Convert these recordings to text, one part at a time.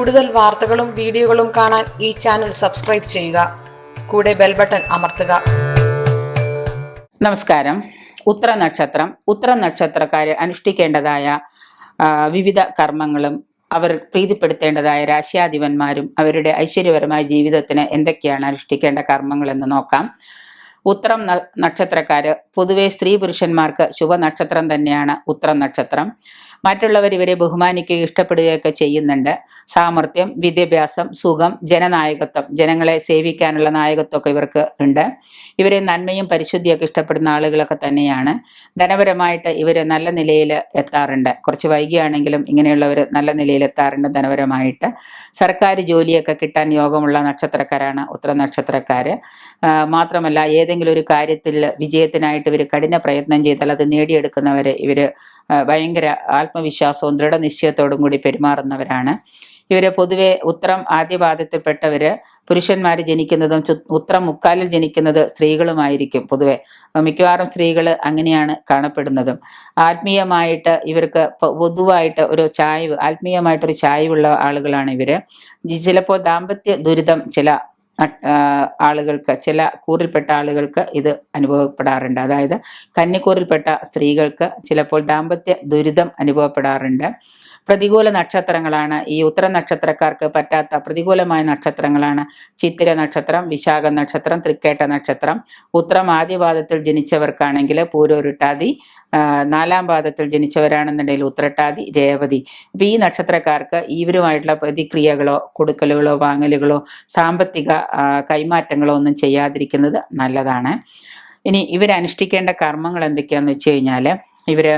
കൂടുതൽ വാർത്തകളും വീഡിയോകളും കാണാൻ ഈ ചാനൽ സബ്സ്ക്രൈബ് ചെയ്യുക. കൂടെ ബെൽ ബട്ടൺ അമർത്തുക. നമസ്കാരം. ഉത്തര നക്ഷത്രക്കാര് അനുഷ്ഠിക്കേണ്ടതായ വിവിധ കർമ്മങ്ങളും അവർ പ്രീതിപ്പെടുത്തേണ്ടതായ രാശ്യാധിപന്മാരും അവരുടെ ഐശ്വര്യപരമായ ജീവിതത്തിന് എന്തൊക്കെയാണ് അനുഷ്ഠിക്കേണ്ട കർമ്മങ്ങളെന്ന് നോക്കാം. ഉത്രം നക്ഷത്രക്കാര് പൊതുവെ സ്ത്രീ പുരുഷന്മാർക്ക് ശുഭനക്ഷത്രം തന്നെയാണ് ഉത്രം നക്ഷത്രം. മറ്റുള്ളവർ ഇവരെ ബഹുമാനിക്കുകയും ഇഷ്ടപ്പെടുകയൊക്കെ ചെയ്യുന്നുണ്ട്. സാമർത്ഥ്യം, വിദ്യാഭ്യാസം, സുഖം, ജനനായകത്വം, ജനങ്ങളെ സേവിക്കാനുള്ള നായകത്വമൊക്കെ ഇവർക്ക് ഉണ്ട്. ഇവരെ നന്മയും പരിശുദ്ധിയൊക്കെ ഇഷ്ടപ്പെടുന്ന ആളുകളൊക്കെ തന്നെയാണ്. ധനപരമായിട്ട് ഇവർ നല്ല നിലയിൽ എത്താറുണ്ട്. കുറച്ച് വൈകിയാണെങ്കിലും ഇങ്ങനെയുള്ളവർ നല്ല നിലയിൽ എത്താറുണ്ട് ധനപരമായിട്ട്. സർക്കാർ ജോലിയൊക്കെ കിട്ടാൻ യോഗമുള്ള നക്ഷത്രക്കാരാണ് ഉത്തര നക്ഷത്രക്കാർ. മാത്രമല്ല ഏതെങ്കിലും ഒരു കാര്യത്തിൽ വിജയത്തിനായിട്ട് ഇവർ കഠിന പ്രയത്നം ചെയ്താൽ അത് നേടിയെടുക്കുന്നവരെ ഇവർ ഭയങ്കര ആത്മവിശ്വാസവും ദൃഢനിശ്ചയത്തോടും കൂടി പെരുമാറുന്നവരാണ്. ഇവര് പൊതുവെ ഉത്രം ആദ്യപാദത്തിൽപ്പെട്ടവര് പുരുഷന്മാർ ജനിക്കുന്നതും ഉത്രം മുക്കാലിൽ ജനിക്കുന്നത് സ്ത്രീകളുമായിരിക്കും. പൊതുവെ മിക്കവാറും സ്ത്രീകൾ അങ്ങനെയാണ് കാണപ്പെടുന്നതും. ആത്മീയമായിട്ട് ഇവർക്ക് പൊതുവായിട്ട് ഒരു ചായ്വ്, ആത്മീയമായിട്ടൊരു ചായ്വുള്ള ആളുകളാണ് ഇവര്. ചിലപ്പോൾ ദാമ്പത്യ ദുരിതം ചില ആളുകൾക്ക്, ചില കൂറിൽപ്പെട്ട ആളുകൾക്ക് ഇത് അനുഭവപ്പെടാറുണ്ട്. അതായത് കന്നിക്കൂറിൽപ്പെട്ട സ്ത്രീകൾക്ക് ചിലപ്പോൾ ദാമ്പത്യ ദുരിതം അനുഭവപ്പെടാറുണ്ട്. പ്രതികൂല നക്ഷത്രങ്ങളാണ് ഈ ഉത്തര നക്ഷത്രക്കാർക്ക് പറ്റാത്ത പ്രതികൂലമായ നക്ഷത്രങ്ങളാണ് ചിത്തിര നക്ഷത്രം, വിശാഖ നക്ഷത്രം, തൃക്കേട്ട നക്ഷത്രം. ഉത്രം ആദ്യപാദത്തിൽ ജനിച്ചവർക്കാണെങ്കിൽ പൂരോരുട്ടാതി, നാലാം പാദത്തിൽ ജനിച്ചവരാണെന്നുണ്ടെങ്കിൽ ഉത്രട്ടാതി, രേവതി. അപ്പൊ ഈ നക്ഷത്രക്കാർക്ക് ഇവരുമായിട്ടുള്ള പ്രതിക്രിയകളോ കൊടുക്കലുകളോ വാങ്ങലുകളോ സാമ്പത്തിക കൈമാറ്റങ്ങളോ ഒന്നും ചെയ്യാതിരിക്കുന്നത് നല്ലതാണ്. ഇനി ഇവരനുഷ്ഠിക്കേണ്ട കർമ്മങ്ങൾ എന്തൊക്കെയാന്ന് വെച്ച് കഴിഞ്ഞാൽ ഇവര്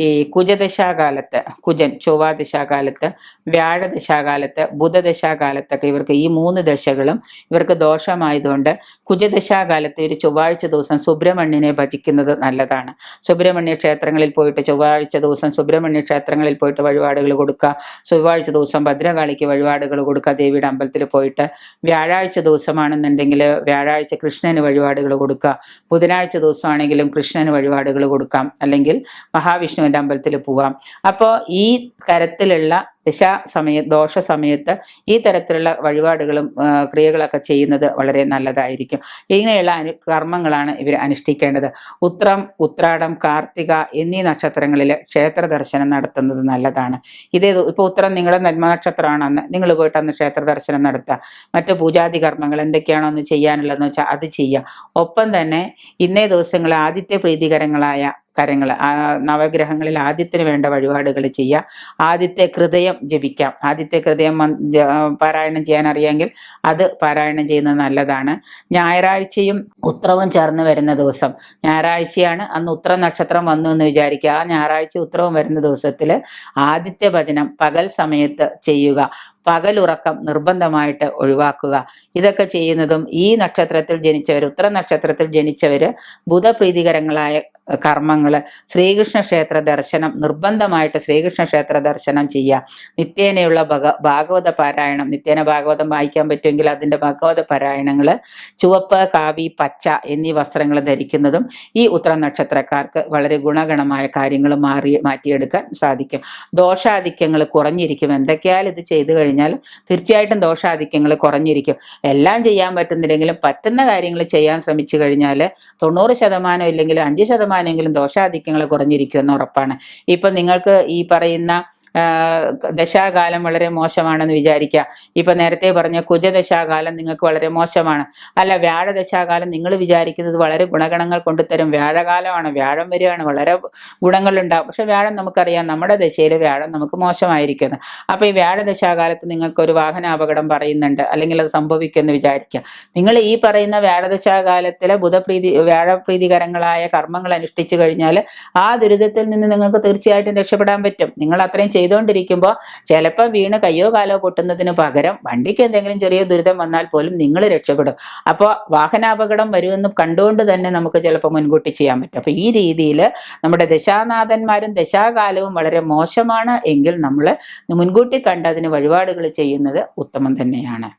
ഈ കുജദശാകാലത്ത്, കുജൻ ചൊവ്വാദശാകാലത്ത്, വ്യാഴദശാകാലത്ത്, ബുധദശാകാലത്തൊക്കെ ഇവർക്ക് ഈ 3 ദശകളും ഇവർക്ക് ദോഷമായതുകൊണ്ട് കുജദശാകാലത്ത് ഒരു ചൊവ്വാഴ്ച ദിവസം സുബ്രഹ്മണ്യനെ ഭജിക്കുന്നത് നല്ലതാണ്. സുബ്രഹ്മണ്യ ക്ഷേത്രങ്ങളിൽ പോയിട്ട് ചൊവ്വാഴ്ച ദിവസം സുബ്രഹ്മണ്യ ക്ഷേത്രങ്ങളിൽ പോയിട്ട് വഴിപാടുകൾ കൊടുക്കുക. ചൊവ്വാഴ്ച ദിവസം ഭദ്രകാളിക്ക് വഴിപാടുകൾ കൊടുക്കുക ദേവിയുടെ അമ്പലത്തിൽ പോയിട്ട്. വ്യാഴാഴ്ച ദിവസമാണെന്നുണ്ടെങ്കിൽ വ്യാഴാഴ്ച കൃഷ്ണന് വഴിപാടുകൾ കൊടുക്കുക. ബുധനാഴ്ച ദിവസമാണെങ്കിലും കൃഷ്ണന് വഴിപാടുകൾ കൊടുക്കാം. അല്ലെങ്കിൽ മഹാവിഷ്ണു അമ്പലത്തിൽ പോവാം. അപ്പോൾ ഈ തരത്തിലുള്ള ദോഷ സമയത്ത് ഈ തരത്തിലുള്ള വഴിപാടുകളും ക്രിയകളൊക്കെ ചെയ്യുന്നത് വളരെ നല്ലതായിരിക്കും. ഇങ്ങനെയുള്ള കർമ്മങ്ങളാണ് ഇവർ അനുഷ്ഠിക്കേണ്ടത്. ഉത്രം, ഉത്രാടം, കാർത്തിക എന്നീ നക്ഷത്രങ്ങളിൽ ക്ഷേത്ര ദർശനം നടത്തുന്നത് നല്ലതാണ്. ഇപ്പോൾ ഉത്രം നിങ്ങളുടെ നക്ഷത്രമാണെന്ന് നിങ്ങൾ പോയിട്ട് അന്ന് ക്ഷേത്ര ദർശനം നടത്തുക. മറ്റു പൂജാതി കർമ്മങ്ങൾ എന്തൊക്കെയാണോ ഒന്ന് ചെയ്യാനുള്ളതെന്ന് വെച്ചാൽ അത് ചെയ്യുക. ഒപ്പം തന്നെ ഇന്നേ ദിവസങ്ങൾ ആദിത്യ പ്രീതികരങ്ങളായ കാര്യങ്ങൾ, നവഗ്രഹങ്ങളിൽ ആദിത്യന് വേണ്ട വഴിപാടുകൾ ചെയ്യുക. ആദിത്യ ഹൃദയം ജപിക്കാം. ആദിത്യ ഹൃദയം പാരായണം ചെയ്യാൻ അറിയാമെങ്കിൽ അത് പാരായണം ചെയ്യുന്നത് നല്ലതാണ്. ഞായറാഴ്ചയും ഉത്രവും ചേർന്ന് വരുന്ന ദിവസം, ഞായറാഴ്ചയാണ് അന്ന് ഉത്ര നക്ഷത്രം വന്നു എന്ന് വിചാരിക്കുക. ആ ഞായറാഴ്ച ഉത്രവും വരുന്ന ദിവസത്തിൽ ആദിത്യ ഭജനം പകൽ സമയത്ത് ചെയ്യുക. പകലുറക്കം നിർബന്ധമായിട്ട് ഒഴിവാക്കുക. ഇതൊക്കെ ചെയ്യുന്നതും ഈ നക്ഷത്രത്തിൽ ജനിച്ചവർ, ഉത്തര നക്ഷത്രത്തിൽ ജനിച്ചവർ ബുധപ്രീതികരങ്ങളായ കർമ്മങ്ങൾ, ശ്രീകൃഷ്ണ ക്ഷേത്ര ദർശനം നിർബന്ധമായിട്ട് ശ്രീകൃഷ്ണ ക്ഷേത്ര ദർശനം ചെയ്യുക. നിത്യേനയുള്ള ഭാഗവത പാരായണം, നിത്യേന ഭാഗവതം വായിക്കാൻ പറ്റുമെങ്കിൽ അതിൻ്റെ ഭാഗവത പാരായണങ്ങൾ, ചുവപ്പ്, കാവി, പച്ച എന്നീ വസ്ത്രങ്ങൾ ധരിക്കുന്നതും ഈ ഉത്തര നക്ഷത്രക്കാർക്ക് വളരെ ഗുണഗണമായ കാര്യങ്ങൾ മാറ്റിയെടുക്കാൻ സാധിക്കും. ദോഷാധിക്യങ്ങൾ കുറഞ്ഞിരിക്കും. എന്തൊക്കെയാൽ ഇത് ചെയ്തു കഴിഞ്ഞാൽ തീർച്ചയായിട്ടും ദോഷാധിക്യങ്ങൾ കുറഞ്ഞിരിക്കും. എല്ലാം ചെയ്യാൻ പറ്റുന്നില്ലെങ്കിലും പറ്റുന്ന കാര്യങ്ങൾ ചെയ്യാൻ ശ്രമിച്ചു കഴിഞ്ഞാൽ 90% ഇല്ലെങ്കിൽ 5% ദോഷാധിക്യങ്ങൾ കുറഞ്ഞിരിക്കുമെന്ന് ഉറപ്പാണ്. ഇപ്പം നിങ്ങൾക്ക് ഈ പറയുന്ന ദശാകാലം വളരെ മോശമാണെന്ന് വിചാരിക്കുക. ഇപ്പൊ നേരത്തെ പറഞ്ഞ കുജദശാകാലം നിങ്ങൾക്ക് വളരെ മോശമാണ്. അല്ല, വ്യാഴദശാകാലം നിങ്ങൾ വിചാരിക്കുന്നത് വളരെ ഗുണഗണങ്ങൾ കൊണ്ടുതരും. വ്യാഴകാലമാണ്, വ്യാഴം വരികയാണ്, വളരെ ഗുണങ്ങളുണ്ടാവും. പക്ഷെ വ്യാഴം നമുക്കറിയാം, നമ്മുടെ ദശയിൽ വ്യാഴം നമുക്ക് മോശമായിരിക്കുന്നു. അപ്പൊ ഈ വ്യാഴദശാകാലത്ത് നിങ്ങൾക്ക് ഒരു വാഹനാപകടം പറയുന്നുണ്ട്, അല്ലെങ്കിൽ അത് സംഭവിക്കുമെന്ന് വിചാരിക്കുക. നിങ്ങൾ ഈ പറയുന്ന വ്യാഴദശാകാലത്തിലെ വ്യാഴപ്രീതികരങ്ങളായ കർമ്മങ്ങൾ അനുഷ്ഠിച്ചു കഴിഞ്ഞാൽ ആ ദുരിതത്തിൽ നിന്ന് നിങ്ങൾക്ക് തീർച്ചയായിട്ടും രക്ഷപ്പെടാൻ പറ്റും. നിങ്ങൾ അത്രയും ചെയ്തുകൊണ്ടിരിക്കുമ്പോൾ ചിലപ്പോൾ വീണ് കയ്യോ കാലോ പൊട്ടുന്നതിന് പകരം വണ്ടിക്ക് എന്തെങ്കിലും ചെറിയ ദുരിതം വന്നാൽ പോലും നിങ്ങൾ രക്ഷപ്പെടും. അപ്പോൾ വാഹനാപകടം വരുമെന്ന് കണ്ടുകൊണ്ട് തന്നെ നമുക്ക് ചിലപ്പോൾ മുൻകൂട്ടി ചെയ്യാൻ പറ്റും. അപ്പോൾ ഈ രീതിയിൽ നമ്മുടെ ദശാനാഥന്മാരും ദശാകാലവും വളരെ മോശമാണ് എങ്കിൽ നമ്മൾ മുൻകൂട്ടി കണ്ട് അതിന് വഴിപാടുകൾ ചെയ്യുന്നത് ഉത്തമം തന്നെയാണ്.